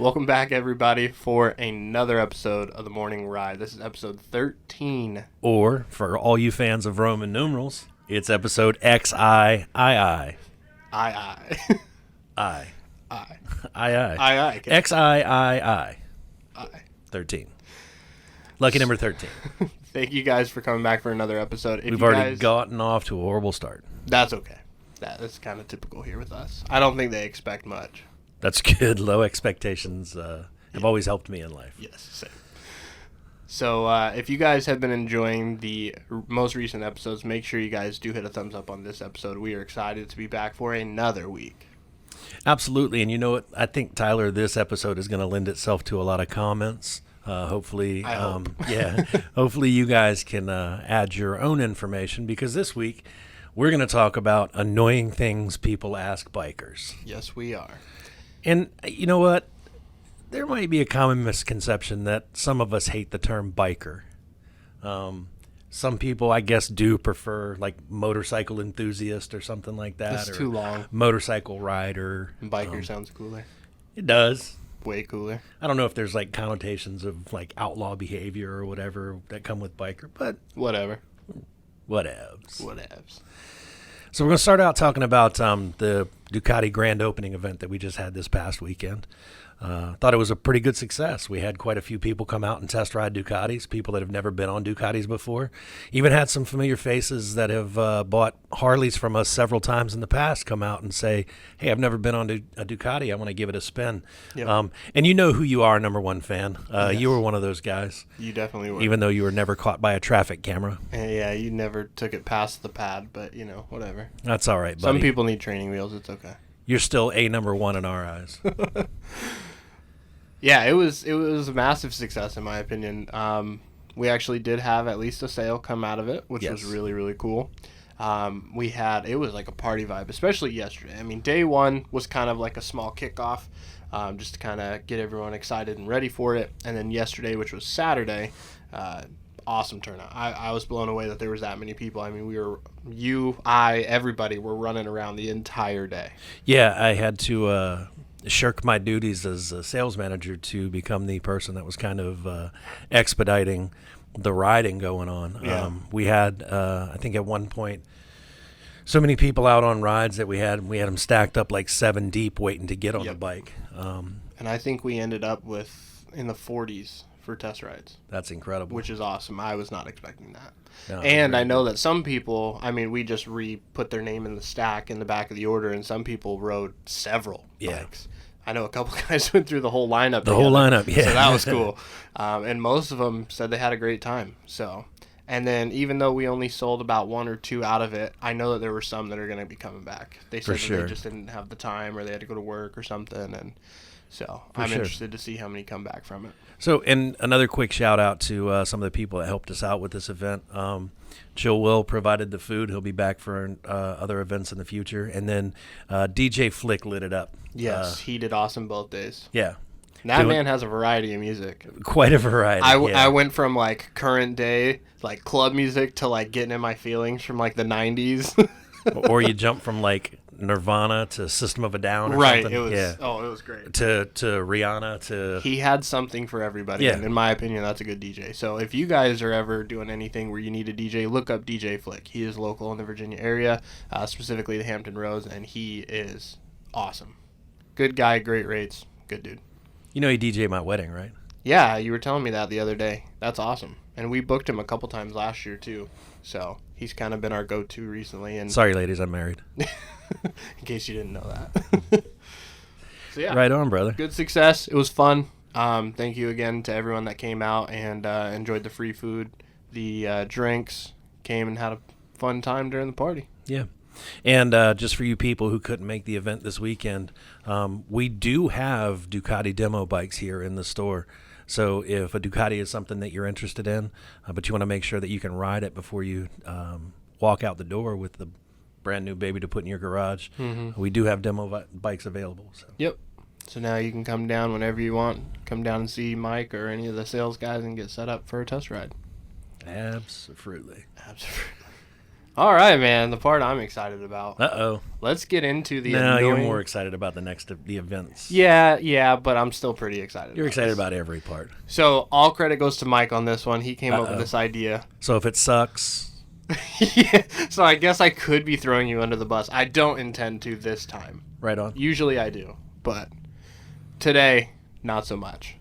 Welcome back, everybody, for another episode of The Morning Ride. This is episode 13. Or, for all you fans of Roman numerals, it's episode XIII. I. I. I. XIII. XIII. 13. Lucky number 13. Thank you guys for coming back for another episode. We've already gotten off to a horrible start. That's okay. That's kind of typical here with us. I don't think they expect much. That's good. Low expectations have always helped me in life. Yes, same. So if you guys have been enjoying the most recent episodes, make sure you guys do hit a thumbs up on this episode. We are excited to be back for another week. Absolutely. And you know what? I think, Tyler, this episode is going to lend itself to a lot of comments. Hopefully, I hope. hopefully you guys can add your own information, because this week we're going to talk about annoying things people ask bikers. Yes, we are. And you know what? There might be a common misconception that some of us hate the term biker. Some people, I guess, do prefer like motorcycle enthusiast or something like that. It's too long. Motorcycle rider. Biker sounds cooler. It does. Way cooler. I don't know if there's like connotations of like outlaw behavior or whatever that come with biker, but Whatever. whatevs. So we're going to start out talking about the Ducati grand opening event that we just had this past weekend. Thought it was a pretty good success. We had quite a few people come out and test ride Ducatis, people that have never been on Ducatis before. Even had some familiar faces that have bought Harleys from us several times in the past come out and say, hey, I've never been on a Ducati. I want to give it a spin. Yep. And you know who you are, number one fan. Yes. You were one of those guys. You definitely were. Even though you were never caught by a traffic camera. Yeah, you never took it past the pad, but, whatever. That's all right, buddy. Some people need training wheels. It's okay. You're still a number one in our eyes. Yeah, it was a massive success in my opinion. We actually did have at least a sale come out of it, which was really, really cool. It was like a party vibe, especially yesterday. I mean, day one was kind of like a small kickoff, just to kind of get everyone excited and ready for it. And then yesterday, which was Saturday, awesome turnout. I was blown away that there was that many people. I mean, everybody were running around the entire day. Yeah, I had to shirk my duties as a sales manager to become the person that was kind of expediting the riding going on. Yeah. We had, I think at one point, so many people out on rides that we had them stacked up like 7 deep waiting to get on the bike. And I think we ended up with in the 40s for test rides. That's incredible. Which is awesome. I was not expecting that. No, and I know that some people, we just put their name in the stack in the back of the order, and some people rode several bikes. I know a couple guys went through the whole lineup. The whole lineup, yeah. So that was cool. And most of them said they had a great time. So, and then even though we only sold about 1 or 2 out of it, I know that there were some that are going to be coming back. They said that they just didn't have the time, or they had to go to work or something, and so I'm interested to see how many come back from it. So, and another quick shout out to some of the people that helped us out with this event. Jill Will provided the food. He'll be back for other events in the future. And then DJ Flick lit it up. Yes, he did awesome both days. Yeah. That man has a variety of music. Quite a variety. I went from like current day, like club music, to like getting in my feelings from like the 90s. Or you jump from like Nirvana to System of a Down or right, something. It was great. To Rihanna to... He had something for everybody, and in my opinion, that's a good DJ. So if you guys are ever doing anything where you need a DJ, look up DJ Flick. He is local in the Virginia area, specifically the Hampton Roads, and he is awesome. Good guy, great rates, good dude. You know he DJ'd my wedding, right? Yeah, you were telling me that the other day. That's awesome. And we booked him a couple times last year, too. So he's kind of been our go-to recently. And sorry, ladies, I'm married. In case you didn't know that. So, yeah. Right on, brother. Good success. It was fun. Thank you again to everyone that came out and enjoyed the free food, the drinks, came and had a fun time during the party. Yeah. And just for you people who couldn't make the event this weekend, we do have Ducati demo bikes here in the store. So if a Ducati is something that you're interested in, but you want to make sure that you can ride it before you walk out the door with the brand new baby to put in your garage, we do have demo bikes available. So. Yep. So now you can come down whenever you want. Come down and see Mike or any of the sales guys and get set up for a test ride. Absolutely. All right, man. The part I'm excited about. Uh-oh. Let's get into the No, annoying... you're more excited about the events. Yeah, but I'm still pretty excited. You're excited about every part. So all credit goes to Mike on this one. He came up with this idea. So if it sucks... Yeah, so I guess I could be throwing you under the bus. I don't intend to this time. Right on. Usually I do, but today, not so much.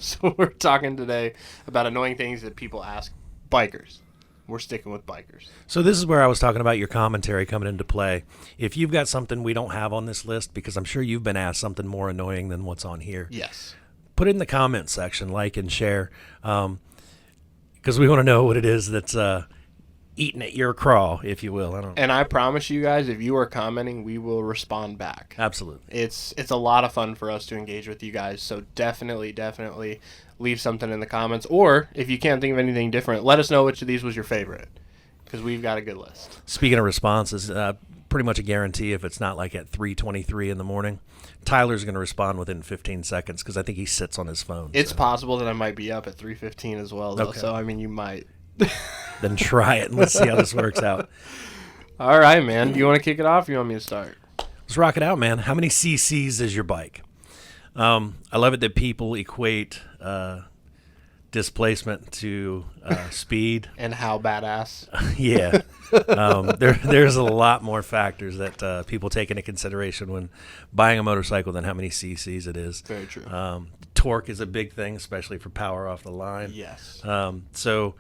So we're talking today about annoying things that people ask bikers. We're sticking with bikers. So this is where I was talking about your commentary coming into play. If you've got something we don't have on this list, because I'm sure you've been asked something more annoying than what's on here. Yes. Put it in the comments section, like and share, because we want to know what it is that's eating at your craw, if you will. And I promise you guys, if you are commenting, we will respond back. Absolutely. It's a lot of fun for us to engage with you guys. So definitely leave something in the comments. Or if you can't think of anything different, let us know which of these was your favorite, because we've got a good list. Speaking of responses, pretty much a guarantee if it's not like at 3:23 in the morning, Tyler's going to respond within 15 seconds because I think he sits on his phone. It's possible that I might be up at 3:15 as well, though. Okay. So, I mean, you might. Then try it and let's see how this works out. All right, man. Do you want to kick it off or you want me to start? Let's rock it out, man. How many cc's is your bike? I love it that people equate displacement to speed. And how badass. Yeah. There's a lot more factors that people take into consideration when buying a motorcycle than how many cc's it is. Very true. Torque is a big thing, especially for power off the line. Yes. So,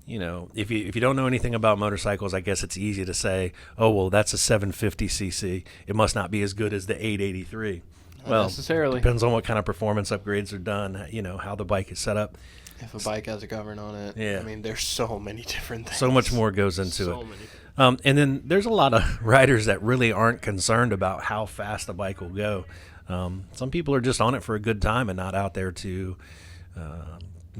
you know, if you don't know anything about motorcycles, I guess it's easy to say, oh, well, that's a 750 cc. It must not be as good as the 883. Not necessarily. Depends on what kind of performance upgrades are done, you know, how the bike is set up. If a bike has a govern on it. Yeah. I mean, there's so many different things. So much more goes into it. Many. And then there's a lot of riders that really aren't concerned about how fast the bike will go. Some people are just on it for a good time and not out there to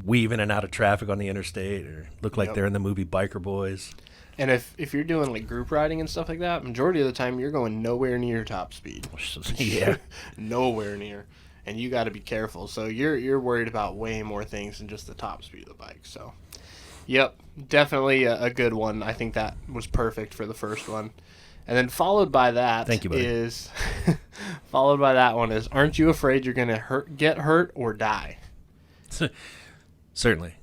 weave in and out of traffic on the interstate or look like they're in the movie Biker Boys. And if you're doing like group riding and stuff like that, majority of the time you're going nowhere near top speed. Yeah. Nowhere near. And you got to be careful. So you're worried about way more things than just the top speed of the bike. So, yep, definitely a good one. I think that was perfect for the first one. And then followed by that Thank you, buddy. is followed by that one is, aren't you afraid you're going to get hurt or die? Certainly.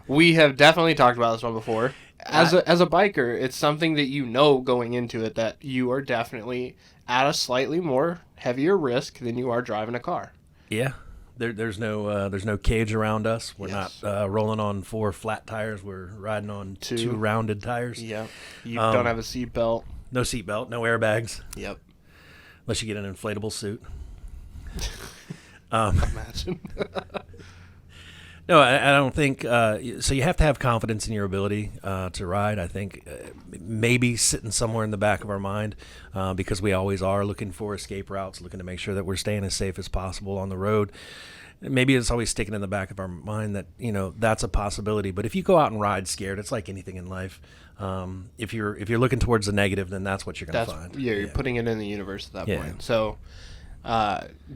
We have definitely talked about this one before. As a biker, it's something that you know going into it that you are definitely at a slightly more heavier risk than you are driving a car. Yeah. There's no cage around us. We're not rolling on 4 flat tires. We're riding on 2 rounded tires. Yeah. You don't have a seat belt. No seat belt, no airbags. Yep. Unless you get an inflatable suit. Imagine. No, I don't think so. You have to have confidence in your ability to ride. I think maybe sitting somewhere in the back of our mind because we always are looking for escape routes, looking to make sure that we're staying as safe as possible on the road. Maybe it's always sticking in the back of our mind that, you know, that's a possibility. But if you go out and ride scared, it's like anything in life. If you're looking towards the negative, then that's what you're going to find. Yeah, you're putting it in the universe at that point. So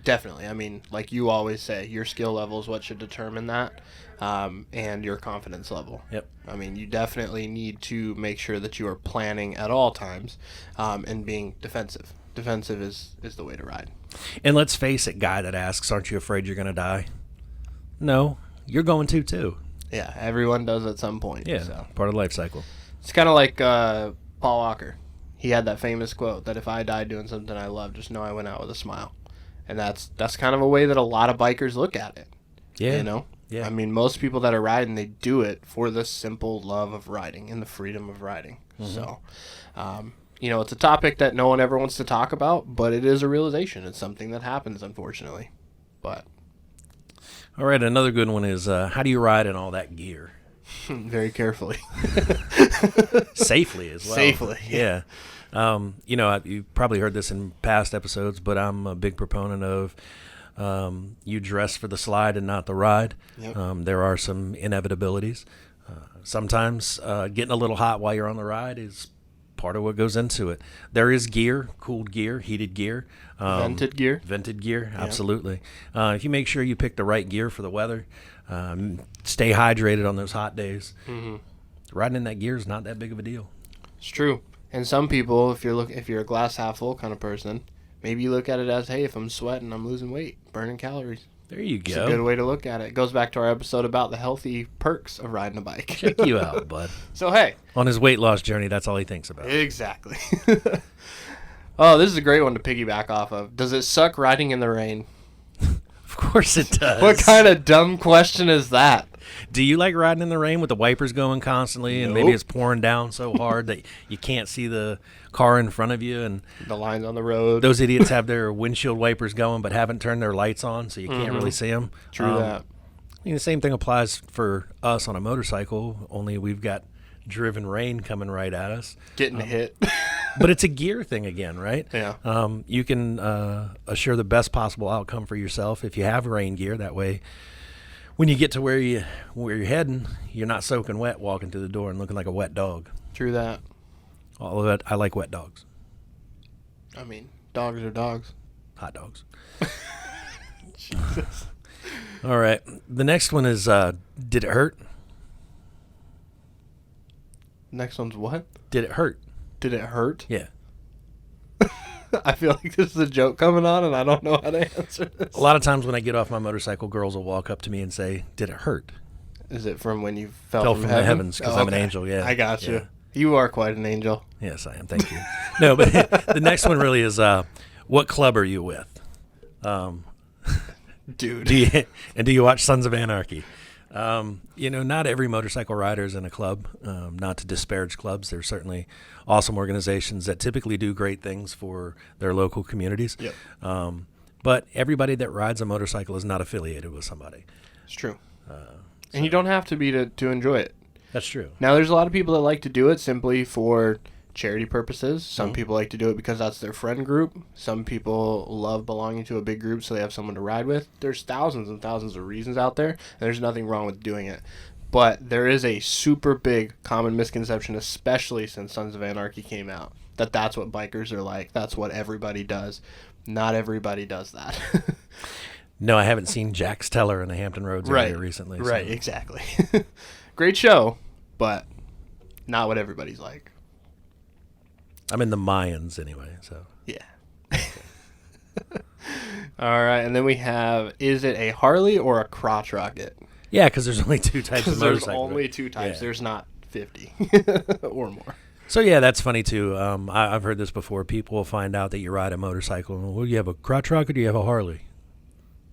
definitely. I mean, like you always say, your skill level is what should determine that, and your confidence level. Yep. I mean, you definitely need to make sure that you are planning at all times, and being defensive. Defensive is the way to ride. And let's face it, guy that asks, aren't you afraid you're going to die? No, you're going to too. Yeah, everyone does at some point. Yeah, so. Part of the life cycle. It's kind of like Paul Walker. He had that famous quote that if I died doing something I love, just know I went out with a smile. And that's kind of a way that a lot of bikers look at it. Yeah. You know? Yeah. I mean, most people that are riding, they do it for the simple love of riding and the freedom of riding. Mm-hmm. So, you know, it's a topic that no one ever wants to talk about, but it is a realization. It's something that happens, unfortunately. But. All right, another good one is how do you ride in all that gear? Very carefully. Safely as well. Safely. Yeah. You know, you've probably heard this in past episodes, but I'm a big proponent of you dress for the slide and not the ride. Yep. There are some inevitabilities. Sometimes getting a little hot while you're on the ride is part of what goes into it. There is gear, cooled gear, heated gear. Vented gear. Vented gear, Yep. Absolutely. If you make sure you pick the right gear for the weather, stay hydrated on those hot days, riding in that gear is not that big of a deal. It's true. And some people, if you're a glass half full kind of person, maybe you look at it as, hey, if I'm sweating, I'm losing weight, burning calories. There you go. It's a good way to look at it. It goes back to our episode about the healthy perks of riding a bike. Check you out, bud. So, hey. On his weight loss journey, that's all he thinks about. Exactly. Oh, this is a great one to piggyback off of. Does it suck riding in the rain? Of course it does. What kind of dumb question is that? Do you like riding in the rain with the wipers going constantly and maybe it's pouring down so hard that you can't see the car in front of you and the lines on the road? Those idiots have their windshield wipers going but haven't turned their lights on so you can't really see them. True that. I mean, the same thing applies for us on a motorcycle, only we've got driven rain coming right at us. Getting hit. But it's a gear thing again, right? Yeah. You can assure the best possible outcome for yourself if you have rain gear. That way, when you get to where you're heading, you're not soaking wet walking through the door and looking like a wet dog. True that. All of it, I like wet dogs. I mean, dogs are dogs. Hot dogs. Jesus. All right. The next one is, did it hurt? Next one's what? Did it hurt? Did it hurt? Yeah. I feel like this is a joke coming on, and I don't know how to answer this. A lot of times when I get off my motorcycle, girls will walk up to me and say, did it hurt? Is it from when you fell from the heaven? heavens because I'm an angel, yeah. I got you. Yeah. You are quite an angel. Yes, I am. Thank you. No, but the next one really is, what club are you with? Dude. Do you watch Sons of Anarchy? Not every motorcycle rider is in a club. Not to disparage clubs. There's certainly awesome organizations that typically do great things for their local communities. Yep. But everybody that rides a motorcycle is not affiliated with somebody. It's true. And you don't have to be to enjoy it. That's true. Now, there's a lot of people that like to do it simply for charity purposes. Some people like to do it because that's their friend group. Some people love belonging to a big group so they have someone to ride with. There's thousands and thousands of reasons out there, and there's nothing wrong with doing it. But there is a super big common misconception, especially since Sons of Anarchy came out, that that's what bikers are like. That's what everybody does. Not everybody does that. No, I haven't seen Jax Teller in the Hampton Roads area recently. So. Right, exactly. Great show, but not what everybody's like. I'm in the Mayans anyway, so. Yeah. All right, and then we have, is it a Harley or a crotch rocket? Yeah, because there's only two types of motorcycles. There's only two types. Yeah. There's not 50 or more. So, yeah, that's funny, too. I've heard this before. People will find out that you ride a motorcycle. Well, do you have a crotch rocket or do you have a Harley?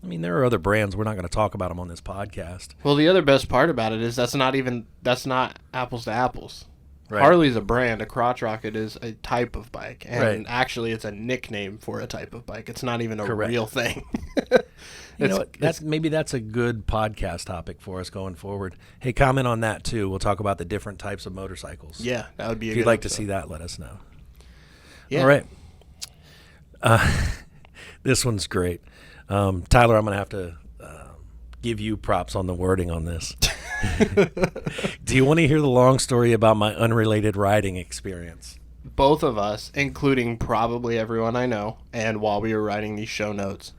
I mean, there are other brands. We're not going to talk about them on this podcast. Well, the other best part about it is that's not apples to apples. Right. Harley's a brand. A crotch rocket is a type of bike. And actually, it's a nickname for a type of bike. It's not even a real thing. You know what? Maybe that's a good podcast topic for us going forward. Hey, comment on that, too. We'll talk about the different types of motorcycles. Yeah, that would be a good If you'd like episode. to see that, let us know. Yeah. All right. This one's great. Tyler, I'm going to have to give you props on the wording on this. Do you want to hear the long story about my unrelated riding experience? Both of us, including probably everyone I know, and while we were writing these show notes,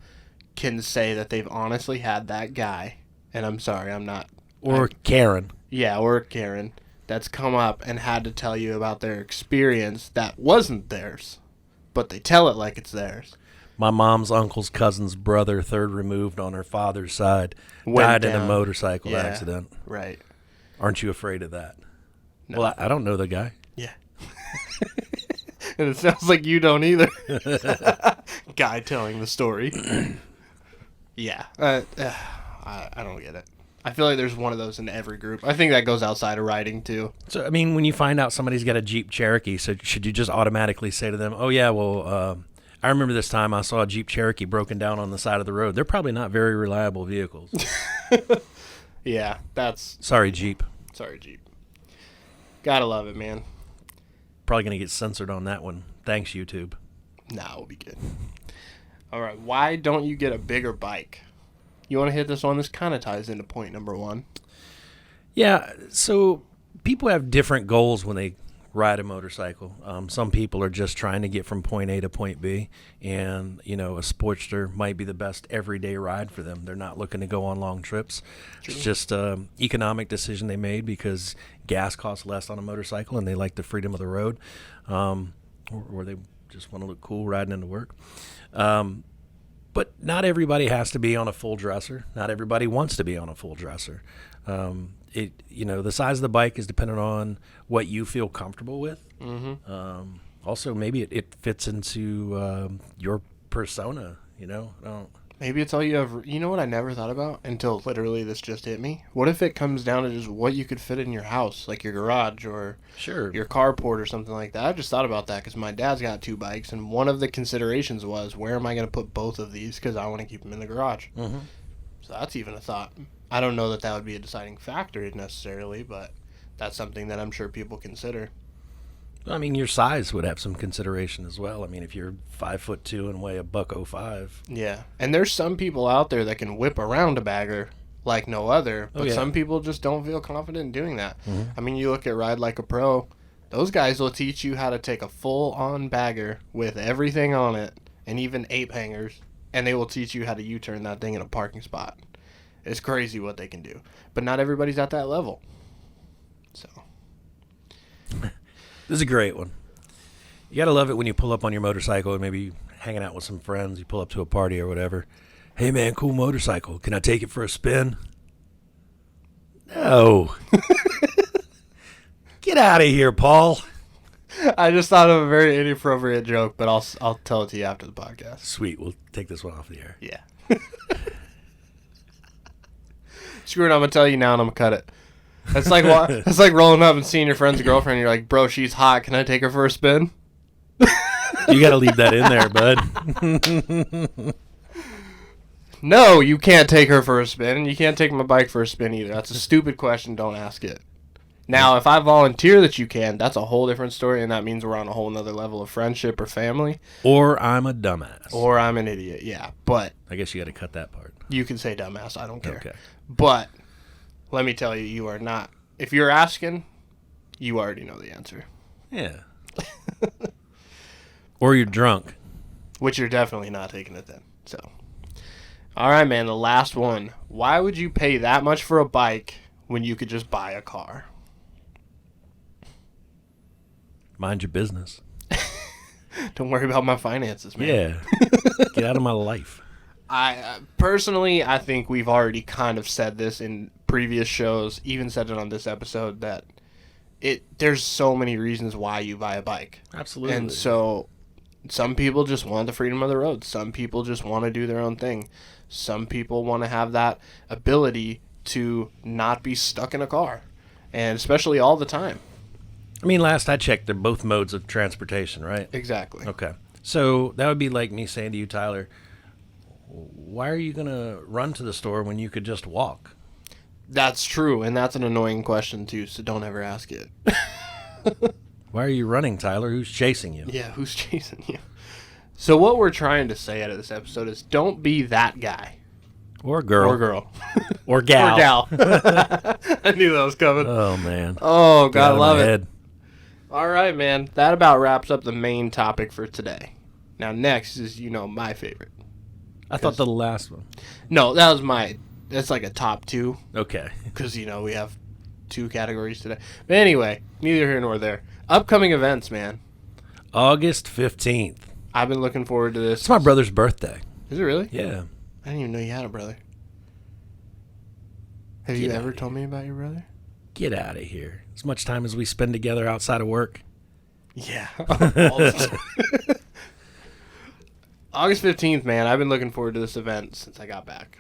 can say that they've honestly had that guy, and I'm sorry, I'm not... Karen. Yeah, or Karen, that's come up and had to tell you about their experience that wasn't theirs, but they tell it like it's theirs. My mom's uncle's cousin's brother, third removed on her father's side, died in a motorcycle accident. Right. Aren't you afraid of that? No. Well, I don't know the guy. Yeah. And it sounds like you don't either. Guy telling the story. Yeah. I don't get it. I feel like there's one of those in every group. I think that goes outside of riding, too. So, I mean, when you find out somebody's got a Jeep Cherokee, so should you just automatically say to them, oh, yeah, well, I remember this time I saw a Jeep Cherokee broken down on the side of the road. They're probably not very reliable vehicles. Yeah, that's... Sorry, Jeep. Gotta love it, man. Probably going to get censored on that one. Thanks, YouTube. Nah, we'll be good. All right, why don't you get a bigger bike? You want to hit this one? This kind of ties into point number one. Yeah, so people have different goals when they ride a motorcycle. Some people are just trying to get from point A to point B, and a Sportster might be the best everyday ride for them. They're not looking to go on long trips. True. It's just an economic decision they made because gas costs less on a motorcycle, and they like the freedom of the road, or they just want to look cool riding into work. But not everybody has to be on a full dresser. Not everybody wants to be on a full dresser. The size of the bike is dependent on what you feel comfortable with. Mm-hmm. Also, maybe it fits into your persona. Maybe it's all you have. You know what I never thought about until literally this just hit me? What if it comes down to just what you could fit in your house, like your garage or your carport or something like that? I just thought about that because my dad's got 2 bikes, and one of the considerations was, where am I going to put both of these because I want to keep them in the garage. Mm-hmm. So that's even a thought. I don't know that would be a deciding factor necessarily, but that's something that I'm sure people consider. I mean, your size would have some consideration as well. I mean, if you're 5'2" and weigh $105. Yeah, and there's some people out there that can whip around a bagger like no other, but some people just don't feel confident in doing that. Mm-hmm. I mean, you look at Ride Like a Pro; those guys will teach you how to take a full-on bagger with everything on it, and even ape hangers, and they will teach you how to U-turn that thing in a parking spot. It's crazy what they can do, but not everybody's at that level. So. This is a great one. You got to love it when you pull up on your motorcycle and maybe hanging out with some friends. You pull up to a party or whatever. Hey, man, cool motorcycle. Can I take it for a spin? No. Get out of here, Paul. I just thought of a very inappropriate joke, but I'll tell it to you after the podcast. Sweet. We'll take this one off the air. Yeah. Screw it. I'm going to tell you now and I'm going to cut it. It's like rolling up and seeing your friend's girlfriend. You're like, bro, she's hot. Can I take her for a spin? You got to leave that in there, bud. No, you can't take her for a spin, and you can't take my bike for a spin either. That's a stupid question. Don't ask it. Now, if I volunteer that you can, that's a whole different story, and that means we're on a whole nother level of friendship or family. Or I'm a dumbass. Or I'm an idiot, yeah. But I guess you got to cut that part. You can say dumbass. I don't care. Okay. But let me tell you, you are not. If you're asking, you already know the answer. Yeah. Or you're drunk. Which you're definitely not taking it then. So, all right, man, the last one. Why would you pay that much for a bike when you could just buy a car? Mind your business. Don't worry about my finances, man. Yeah. Get out of my life. I personally, I think we've already kind of said this in previous shows, even said it on this episode, that there's so many reasons why you buy a bike. Absolutely. And so some people just want the freedom of the road. Some people just want to do their own thing. Some people want to have that ability to not be stuck in a car, and especially all the time. I mean, last I checked, they're both modes of transportation, right? Exactly. Okay. So that would be like me saying to you, Tyler, why are you going to run to the store when you could just walk? That's true, and that's an annoying question, too, so don't ever ask it. Why are you running, Tyler? Who's chasing you? Yeah, who's chasing you? So what we're trying to say out of this episode is don't be that guy. Or girl. Or girl. Or gal. Or gal. I knew that was coming. Oh, man. Oh, God, love it. Head. All right, man. That about wraps up the main topic for today. Now, next is, my favorite. I thought the last one. No, that's like a top 2. Okay. Because, we have 2 categories today. But anyway, neither here nor there. Upcoming events, man. August 15th. I've been looking forward to this. It's my brother's birthday. Is it really? Yeah. I didn't even know you had a brother. Have you ever told me about your brother? Get out of here. As much time as we spend together outside of work. Yeah. All the time. August 15th, man. I've been looking forward to this event since I got back.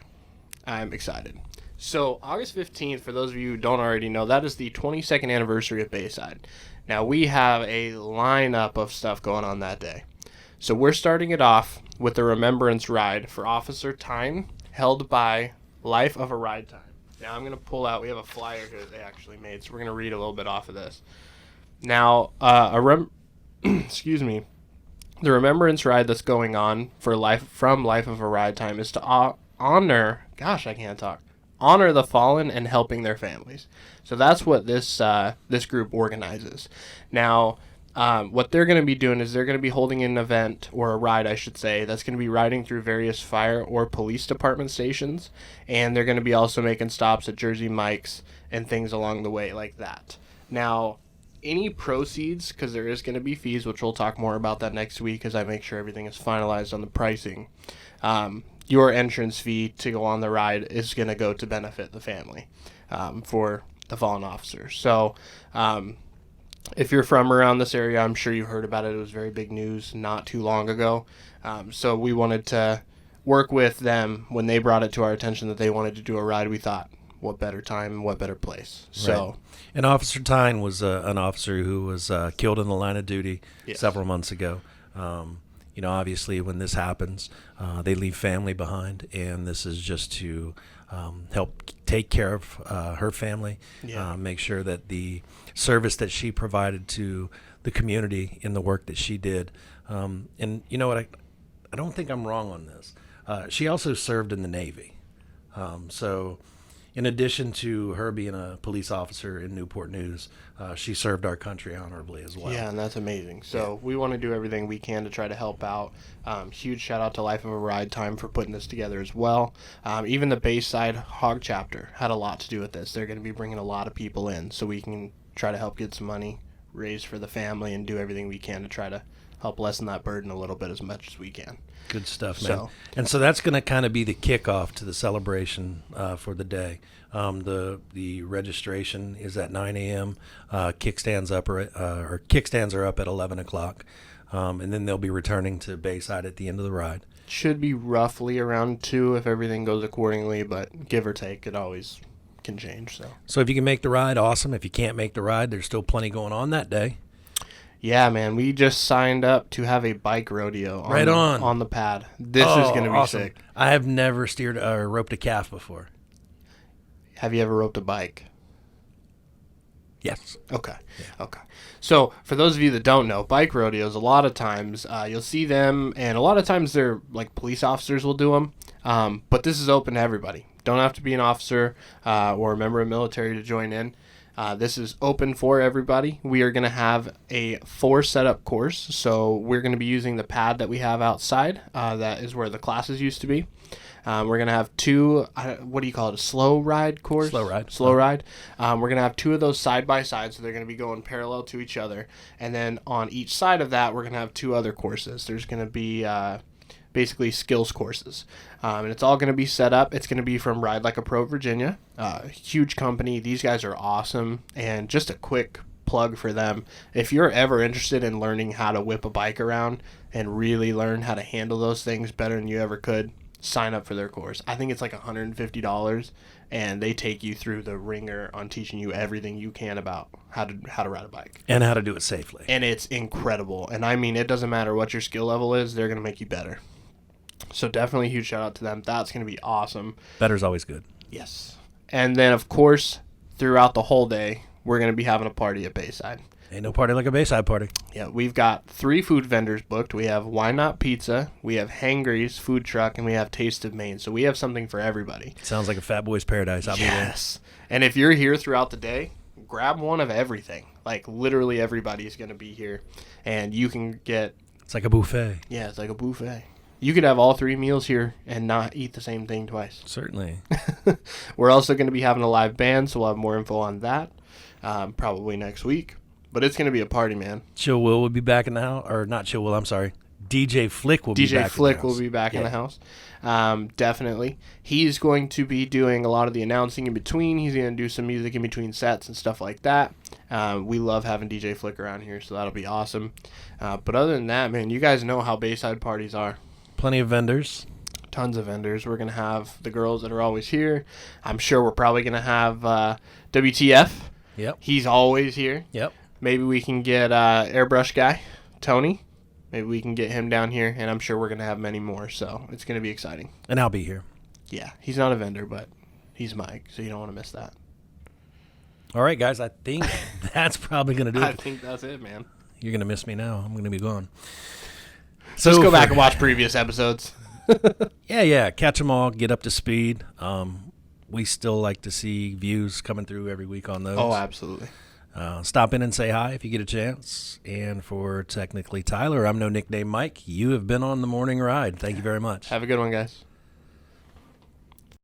I'm excited. So, August 15th, for those of you who don't already know, that is the 22nd anniversary of Bayside. Now, we have a lineup of stuff going on that day. So, we're starting it off with the Remembrance Ride for Officer Time, held by Life of a Ride Time. Now, I'm going to pull out, we have a flyer here that they actually made, so we're going to read a little bit off of this. Now, excuse me, the Remembrance Ride that's going on for Life of a Ride Time is to honor honor the fallen and helping their families. So that's what this group organizes. Now, what they're going to be doing is they're going to be holding an event, or a ride, I should say, that's going to be riding through various fire or police department stations, and they're going to be also making stops at Jersey Mike's and things along the way like that. Now, any proceeds, because there is going to be fees, which we'll talk more about that next week as I make sure everything is finalized on the pricing, your entrance fee to go on the ride is going to go to benefit the family for the fallen officers. So, if you're from around this area, I'm sure you heard about it. It was very big news not too long ago. So we wanted to work with them when they brought it to our attention that they wanted to do a ride. We thought, what better time, what better place? So, right. And Officer Tyne was an officer who was killed in the line of duty several months ago. Obviously, when this happens, they leave family behind, and this is just to help take care of her family, make sure that the service that she provided to the community in the work that she did. And you know what? I don't think I'm wrong on this. She also served in the Navy. So in addition to her being a police officer in Newport News, she served our country honorably as well. Yeah, and that's amazing. So we want to do everything we can to try to help out. Huge shout out to Life of a Ride Time for putting this together as well. Even the Bayside Hog Chapter had a lot to do with this. They're going to be bringing a lot of people in, so we can try to help get some money raised for the family and do everything we can to try to help lessen that burden a little bit as much as we can. Good stuff, man. And so that's going to kind of be the kickoff to the celebration for the day. The registration is at 9 a.m. Kickstands are up at 11 o'clock, and then they'll be returning to Bayside at the end of the ride. Should be roughly around 2 if everything goes accordingly, but give or take, it always can change. So if you can make the ride, awesome. If you can't make the ride, there's still plenty going on that day. Yeah, man, we just signed up to have a bike rodeo on the pad. This is going to be awesome. sick. I have never steered or roped a calf before. Have you ever roped a bike? Yes. Okay. Yeah. Okay. So for those of you that don't know, bike rodeos, a lot of times you'll see them, and a lot of times they're like police officers will do them. But this is open to everybody. Don't have to be an officer or a member of the military to join in. This is open for everybody. We are going to have a 4 setup course. So we're going to be using the pad that we have outside. That is where the classes used to be. We're going to have 2, what do you call it, a slow ride course? Slow ride. We're going to have 2 of those side by side, so they're going to be going parallel to each other. And then on each side of that, we're going to have 2 other courses. There's going to be basically skills courses. And it's all going to be set up. It's going to be from Ride Like a Pro Virginia. Huge company. These guys are awesome. And just a quick plug for them. If you're ever interested in learning how to whip a bike around and really learn how to handle those things better than you ever could, sign up for their course. I think it's like $150, and they take you through the ringer on teaching you everything you can about how to ride a bike. And how to do it safely. And it's incredible. And I mean, it doesn't matter what your skill level is, they're going to make you better. So definitely a huge shout out to them. That's going to be awesome. Better's always good. Yes. And then, of course, throughout the whole day, we're going to be having a party at Bayside. Ain't no party like a Bayside party. Yeah, we've got 3 food vendors booked. We have Why Not Pizza, we have Hangry's Food Truck, and we have Taste of Maine. So we have something for everybody. Sounds like a fat boy's paradise. I'll be there. Yes. And if you're here throughout the day, grab one of everything. Like, literally everybody's going to be here. And you can get... It's like a buffet. Yeah, it's like a buffet. You could have all 3 meals here and not eat the same thing twice. Certainly. We're also going to be having a live band, so we'll have more info on that probably next week. But it's going to be a party, man. Chill Will be back in the house. Or not Chill Will, I'm sorry. DJ Flick will be back in the house. DJ Flick will be back in the house. Definitely. He's going to be doing a lot of the announcing in between. He's going to do some music in between sets and stuff like that. We love having DJ Flick around here, so that'll be awesome. But other than that, man, you guys know how Bayside parties are. Plenty of vendors. Tons of vendors. We're going to have the girls that are always here. I'm sure we're probably going to have WTF. Yep. He's always here. Yep. Maybe we can get airbrush guy, Tony. Maybe we can get him down here, and I'm sure we're going to have many more, so it's going to be exciting. And I'll be here. Yeah, he's not a vendor, but he's Mike, so you don't want to miss that. All right, guys, I think that's probably going to do it. I think that's it, man. You're going to miss me now. I'm going to be gone. So just go back and watch previous episodes. Yeah, catch them all, get up to speed. we still like to see views coming through every week on those. Oh, absolutely. Stop in and say hi if you get a chance. And for technically Tyler, I'm no nickname Mike. You have been on the morning ride. Thank you very much. Have a good one, guys.